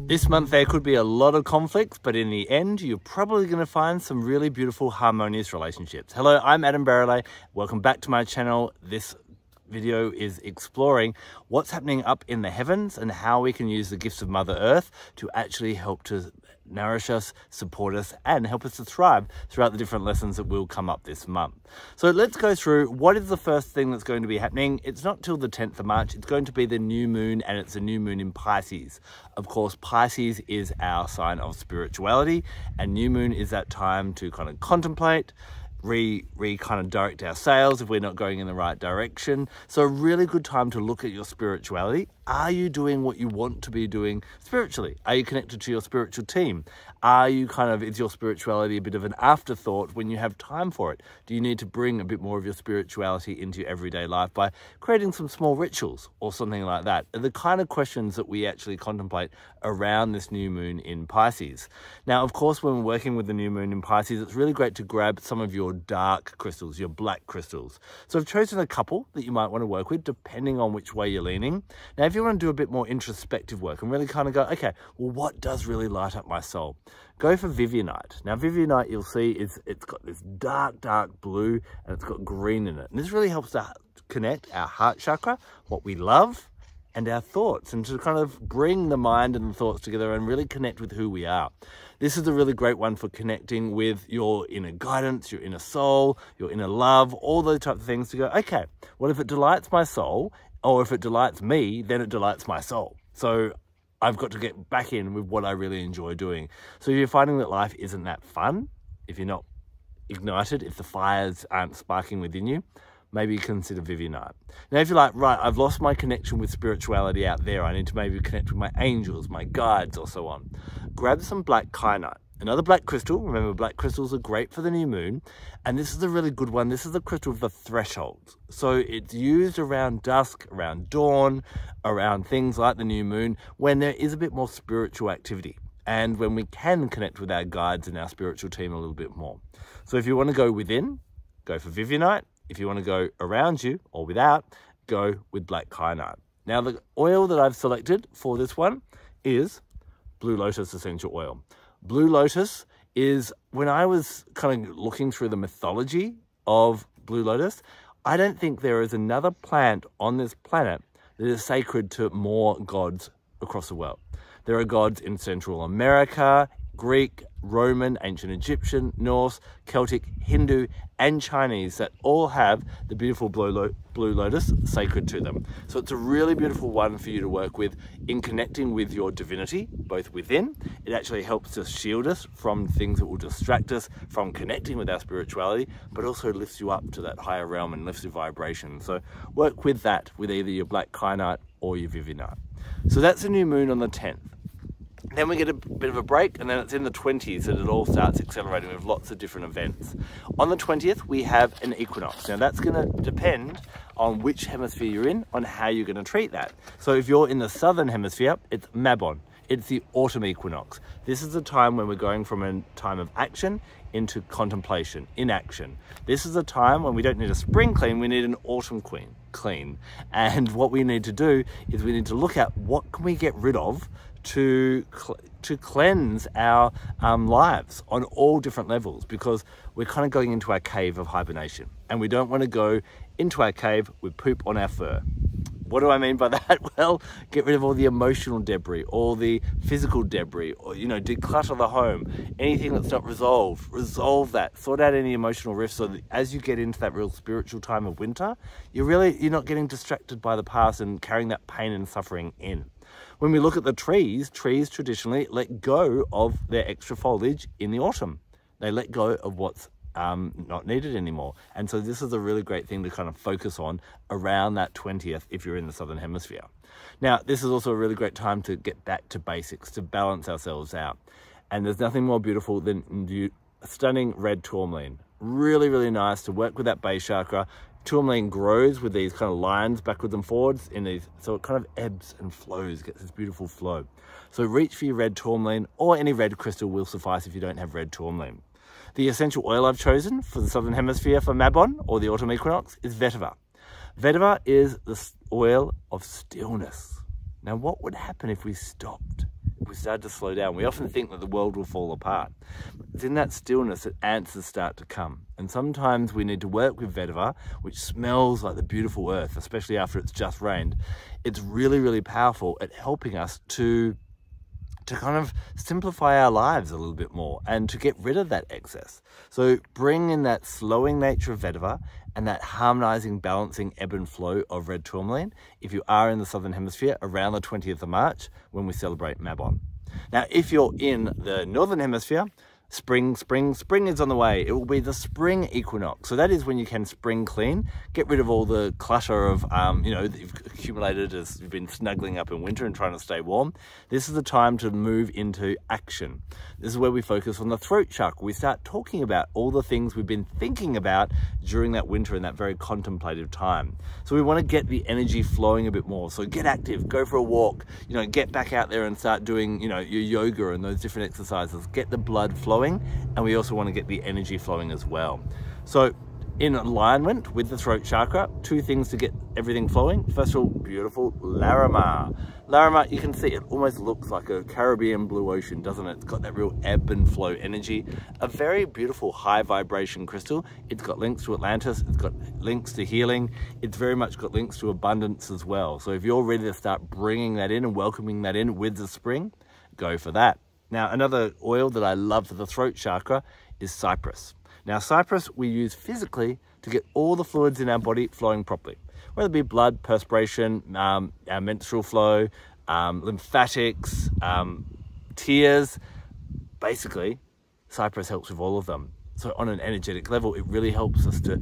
This month there could be a lot of conflicts, but in the end, you're probably going to find some really beautiful, harmonious relationships. Hello, I'm Adam Barralet. Welcome back to my channel. This video is exploring what's happening up in the heavens and how we can use the gifts of Mother Earth to actually help to nourish us, support us, and help us to thrive throughout the different lessons that will come up this month. So let's go through what is the first thing that's going to be happening. It's not till the 10th of March. It's going to be the new moon, and it's a new moon in Pisces. Of course, Pisces is our sign of spirituality, and new moon is that time to kind of contemplate, kind of direct our sails if we're not going in the right direction. So a really good time to look at your spirituality. Are you doing what you want to be doing spiritually? Are you connected to your spiritual team? Is your spirituality a bit of an afterthought when you have time for it? Do you need to bring a bit more of your spirituality into your everyday life by creating some small rituals or something like that? Are the kind of questions that we actually contemplate around this new moon in Pisces. Now, of course, when we're working with the new moon in Pisces, it's really great to grab some of your dark crystals, your black crystals. So I've chosen a couple that you might want to work with depending on which way you're leaning. Now, if you want to do a bit more introspective work and really kind of go, okay, well, what does really light up my soul? Go for Vivianite. Now, Vivianite, you'll see, it's got this dark blue and it's got green in it. And this really helps to connect our heart chakra, what we love, and our thoughts, and to kind of bring the mind and the thoughts together and really connect with who we are. This is a really great one for connecting with your inner guidance, your inner soul, your inner love, all those types of things to go, okay, well, if it delights my soul, or if it delights me, then it delights my soul. So I've got to get back in with what I really enjoy doing. So if you're finding that life isn't that fun, if you're not ignited, if the fires aren't sparking within you, maybe consider Vivianite. Now, if you're like, right, I've lost my connection with spirituality out there, I need to maybe connect with my angels, my guides, or so on, grab some black Kyanite. Another black crystal. Remember, black crystals are great for the new moon, and this is a really good one. This is the crystal of the threshold. So it's used around dusk, around dawn, around things like the new moon, when there is a bit more spiritual activity, and when we can connect with our guides and our spiritual team a little bit more. So if you want to go within, go for Vivianite. If you want to go around you or without, go with black Kyanite. Now, the oil that I've selected for this one is Blue Lotus essential oil. Blue Lotus is, when I was kind of looking through the mythology of Blue Lotus, I don't think there is another plant on this planet that is sacred to more gods across the world. There are gods in Central America, Greek, Roman, ancient Egyptian, Norse, Celtic, Hindu, and Chinese that all have the beautiful blue lotus sacred to them. So it's a really beautiful one for you to work with in connecting with your divinity, both within. It actually helps to shield us from things that will distract us from connecting with our spirituality, but also lifts you up to that higher realm and lifts your vibration. So work with that with either your black Kyanite or your Vivianite. So that's a new moon on the 10th. Then we get a bit of a break, and then it's in the 20s that it all starts accelerating with lots of different events. On the 20th, we have an equinox. Now, that's going to depend on which hemisphere you're in, on how you're going to treat that. So if you're in the southern hemisphere, it's Mabon. It's the autumn equinox. This is the time when we're going from a time of action into contemplation, inaction. This is a time when we don't need a spring clean, we need an autumn clean. And what we need to do is we need to look at what can we get rid of to cleanse our lives on all different levels, because we're kind of going into our cave of hibernation, and we don't want to go into our cave with poop on our fur. What do I mean by that? Well, get rid of all the emotional debris, all the physical debris, or, declutter the home. Anything that's not resolved, resolve that. Sort out any emotional rifts so that as you get into that real spiritual time of winter, you're not getting distracted by the past and carrying that pain and suffering in. When we look at the trees traditionally let go of their extra foliage in the autumn. They let go of what's not needed anymore. And so this is a really great thing to kind of focus on around that 20th if you're in the southern hemisphere. Now, this is also a really great time to get back to basics, to balance ourselves out. And there's nothing more beautiful than stunning red tourmaline. Really, really nice to work with that base chakra. Tourmaline grows with these kind of lines backwards and forwards so it kind of ebbs and flows, gets this beautiful flow. So reach for your red tourmaline, or any red crystal will suffice if you don't have red tourmaline. The essential oil I've chosen for the southern hemisphere for Mabon, or the autumn equinox, is Vetiver. Vetiver is the oil of stillness. Now, what would happen if we stopped we start to slow down. We often think that the world will fall apart. It's in that stillness that answers start to come. And sometimes we need to work with Vetiver, which smells like the beautiful earth, especially after it's just rained. It's really, really powerful at helping us to kind of simplify our lives a little bit more and to get rid of that excess. So bring in that slowing nature of Vetiver and that harmonizing, balancing ebb and flow of red tourmaline if you are in the Southern Hemisphere around the 20th of March when we celebrate Mabon. Now, if you're in the Northern Hemisphere, spring is on the way. It will be the spring equinox. So that is when you can spring clean, get rid of all the clutter of, that you've accumulated as you've been snuggling up in winter and trying to stay warm. This is the time to move into action. This is where we focus on the throat chakra. We start talking about all the things we've been thinking about during that winter and that very contemplative time. So we want to get the energy flowing a bit more. So get active, go for a walk, get back out there and start doing, your yoga and those different exercises. Get the blood flowing. And we also want to get the energy flowing as well. So in alignment with the throat chakra, two things to get everything flowing. First of all, beautiful Larimar. Larimar, you can see it almost looks like a Caribbean blue ocean, doesn't it? It's got that real ebb and flow energy. A very beautiful high vibration crystal. It's got links to Atlantis. It's got links to healing. It's very much got links to abundance as well. So if you're ready to start bringing that in and welcoming that in with the spring, go for that. Now, another oil that I love for the throat chakra is Cypress. Now, Cypress we use physically to get all the fluids in our body flowing properly, whether it be blood, perspiration, our menstrual flow, lymphatics, tears. Basically, Cypress helps with all of them. So on an energetic level, it really helps us to,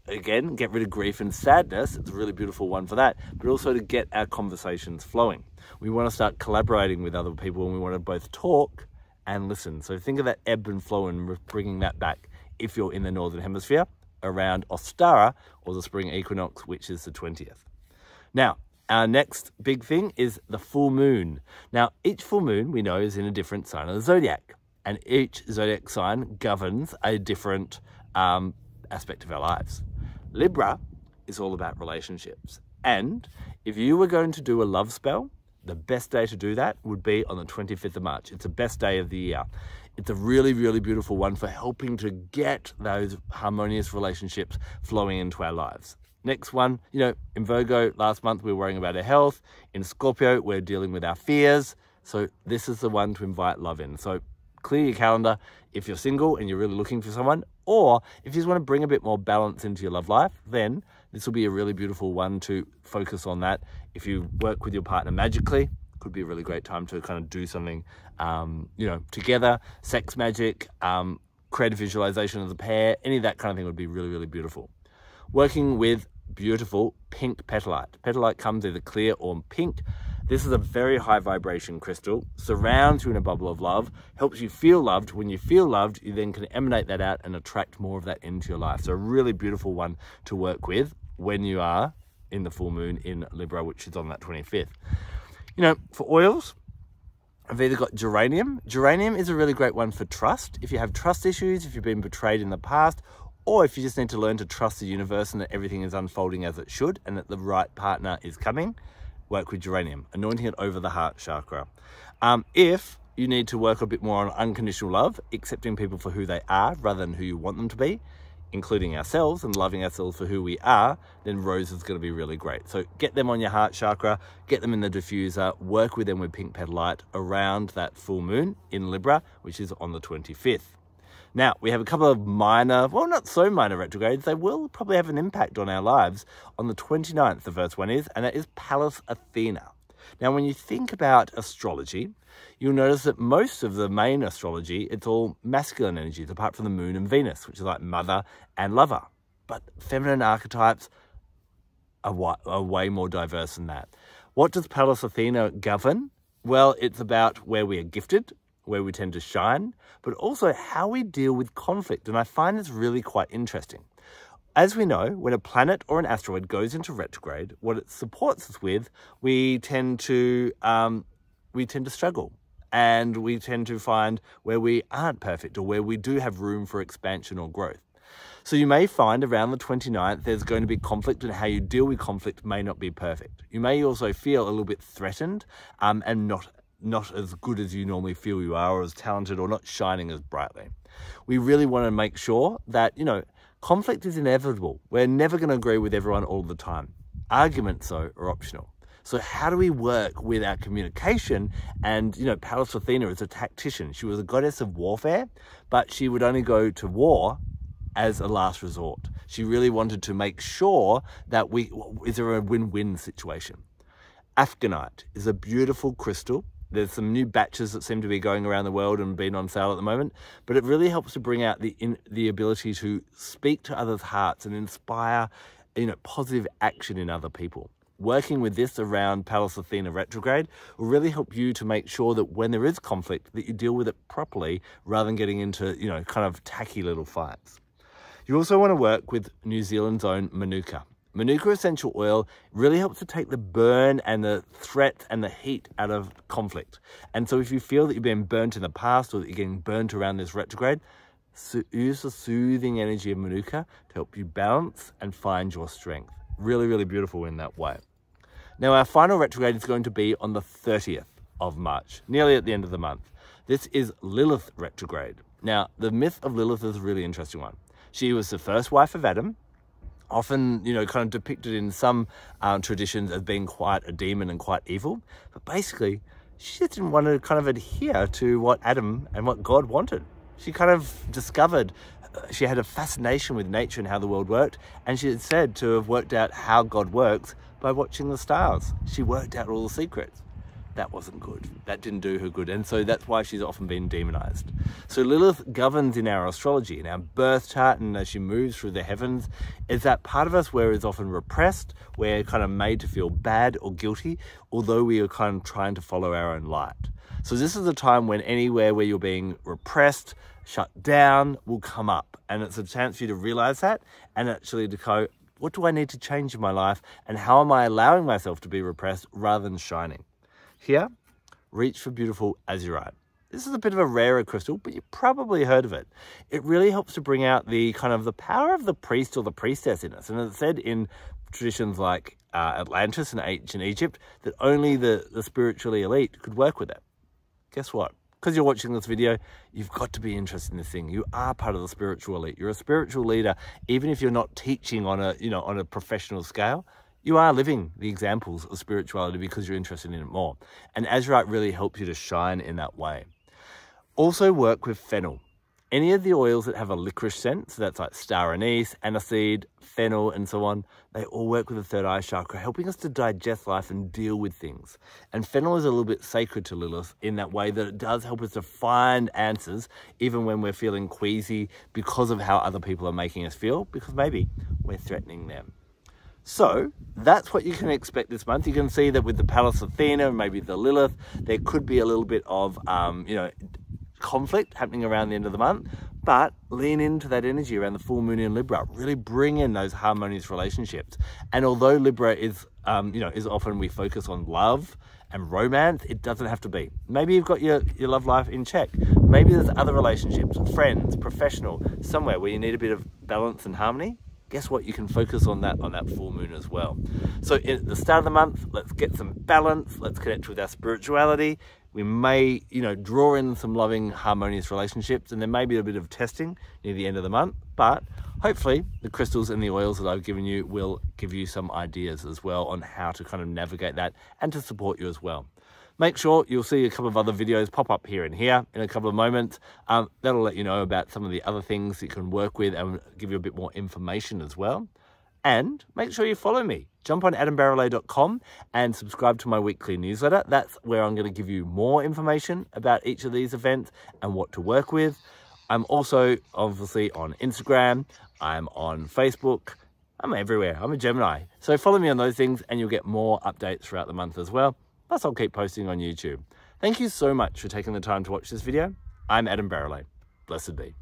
again, get rid of grief and sadness. It's a really beautiful one for that, but also to get our conversations flowing. We want to start collaborating with other people and we want to both talk and listen. So think of that ebb and flow and bringing that back if you're in the Northern Hemisphere around Ostara or the spring equinox, which is the 20th. Now, our next big thing is the full moon. Now, each full moon we know is in a different sign of the zodiac, and each zodiac sign governs a different aspect of our lives. Libra is all about relationships. And if you were going to do a love spell, the best day to do that would be on the 25th of March. It's the best day of the year. It's a really, really beautiful one for helping to get those harmonious relationships flowing into our lives. Next one, in Virgo, last month we were worrying about our health. In Scorpio, we're dealing with our fears. So this is the one to invite love in. So clear your calendar if you're single and you're really looking for someone, or if you just want to bring a bit more balance into your love life, then this will be a really beautiful one to focus on that. If you work with your partner magically, could be a really great time to kind of do something, together. Sex magic, creative visualization of the pair, any of that kind of thing would be really, really beautiful. Working with beautiful pink petalite. Petalite comes either clear or pink. This is a very high vibration crystal, surrounds you in a bubble of love, helps you feel loved. When you feel loved, you then can emanate that out and attract more of that into your life. So a really beautiful one to work with when you are in the full moon in Libra, which is on that 25th. For oils, I've either got geranium. Geranium is a really great one for trust. If you have trust issues, if you've been betrayed in the past, or if you just need to learn to trust the universe and that everything is unfolding as it should and that the right partner is coming, work with geranium, anointing it over the heart chakra. If you need to work a bit more on unconditional love, accepting people for who they are rather than who you want them to be, including ourselves and loving ourselves for who we are, then rose is going to be really great. So get them on your heart chakra, get them in the diffuser, work with them with pink petalite around that full moon in Libra, which is on the 25th. Now, we have a couple of minor, well, not so minor retrogrades. They will probably have an impact on our lives. On the 29th, the first one is, and that is Pallas Athena. Now, when you think about astrology, you'll notice that most of the main astrology, it's all masculine energies, apart from the moon and Venus, which is like mother and lover. But feminine archetypes are way more diverse than that. What does Pallas Athena govern? Well, it's about where we are gifted, where we tend to shine, but also how we deal with conflict. And I find this really quite interesting. As we know, when a planet or an asteroid goes into retrograde, what it supports us with, we tend to struggle, and we tend to find where we aren't perfect or where we do have room for expansion or growth. So you may find around the 29th, there's going to be conflict, and how you deal with conflict may not be perfect. You may also feel a little bit threatened and not not as good as you normally feel you are, or as talented, or not shining as brightly. We really want to make sure that, conflict is inevitable. We're never going to agree with everyone all the time. Arguments, though, are optional. So how do we work with our communication? And, Pallas Athena is a tactician. She was a goddess of warfare, but she would only go to war as a last resort. She really wanted to make sure that is there a win-win situation? Afghanite is a beautiful crystal. There's some new batches that seem to be going around the world and being on sale at the moment, but it really helps to bring out the ability to speak to others' hearts and inspire, positive action in other people. Working with this around Pallas Athena retrograde will really help you to make sure that when there is conflict, that you deal with it properly rather than getting into, kind of tacky little fights. You also want to work with New Zealand's own Manuka. Manuka essential oil really helps to take the burn and the threat and the heat out of conflict. And so if you feel that you've been burnt in the past or that you're getting burnt around this retrograde, use the soothing energy of Manuka to help you balance and find your strength. Really, really beautiful in that way. Now, our final retrograde is going to be on the 30th of March, nearly at the end of the month. This is Lilith retrograde. Now, the myth of Lilith is a really interesting one. She was the first wife of Adam, often, kind of depicted in some traditions as being quite a demon and quite evil. But basically, she just didn't want to kind of adhere to what Adam and what God wanted. She kind of discovered she had a fascination with nature and how the world worked. And she had said to have worked out how God works by watching the stars. She worked out all the secrets. That wasn't good. That didn't do her good. And so that's why she's often been demonized. So Lilith governs in our astrology, in our birth chart, and as she moves through the heavens, is that part of us where it's often repressed, we're kind of made to feel bad or guilty, although we are kind of trying to follow our own light. So this is a time when anywhere where you're being repressed, shut down, will come up. And it's a chance for you to realize that and actually to go, what do I need to change in my life? And how am I allowing myself to be repressed rather than shining? Here, reach for beautiful Azurite. This is a bit of a rarer crystal, but you've probably heard of it. It really helps to bring out the kind of the power of the priest or the priestess in us. And it's said in traditions like Atlantis and ancient Egypt that only the spiritually elite could work with it. Guess what? Because you're watching this video, you've got to be interested in this thing. You are part of the spiritual elite. You're a spiritual leader, even if you're not teaching on a professional scale. You are living the examples of spirituality because you're interested in it more. And Azurite really helps you to shine in that way. Also work with Fennel. Any of the oils that have a licorice scent, so that's like star anise, aniseed, fennel, and so on, they all work with the third eye chakra, helping us to digest life and deal with things. And Fennel is a little bit sacred to Lilith in that way that it does help us to find answers, even when we're feeling queasy because of how other people are making us feel, because maybe we're threatening them. So that's what you can expect this month. You can see that with the Pallas Athena and maybe the Lilith, there could be a little bit of, conflict happening around the end of the month, but lean into that energy around the full moon in Libra. Really bring in those harmonious relationships. And although Libra is often we focus on love and romance, it doesn't have to be. Maybe you've got your love life in check. Maybe there's other relationships, friends, professional, somewhere where you need a bit of balance and harmony. Guess what? You can focus on that full moon as well. So at the start of the month, let's get some balance. Let's connect with our spirituality. We may, draw in some loving, harmonious relationships, and there may be a bit of testing near the end of the month, but hopefully the crystals and the oils that I've given you will give you some ideas as well on how to kind of navigate that and to support you as well. Make sure you'll see a couple of other videos pop up here and here in a couple of moments. That'll let you know about some of the other things you can work with and give you a bit more information as well. And make sure you follow me. Jump on adambarralet.com and subscribe to my weekly newsletter. That's where I'm going to give you more information about each of these events and what to work with. I'm also obviously on Instagram. I'm on Facebook. I'm everywhere. I'm a Gemini. So follow me on those things and you'll get more updates throughout the month as well. Plus, I'll keep posting on YouTube. Thank you so much for taking the time to watch this video. I'm Adam Barralet. Blessed be.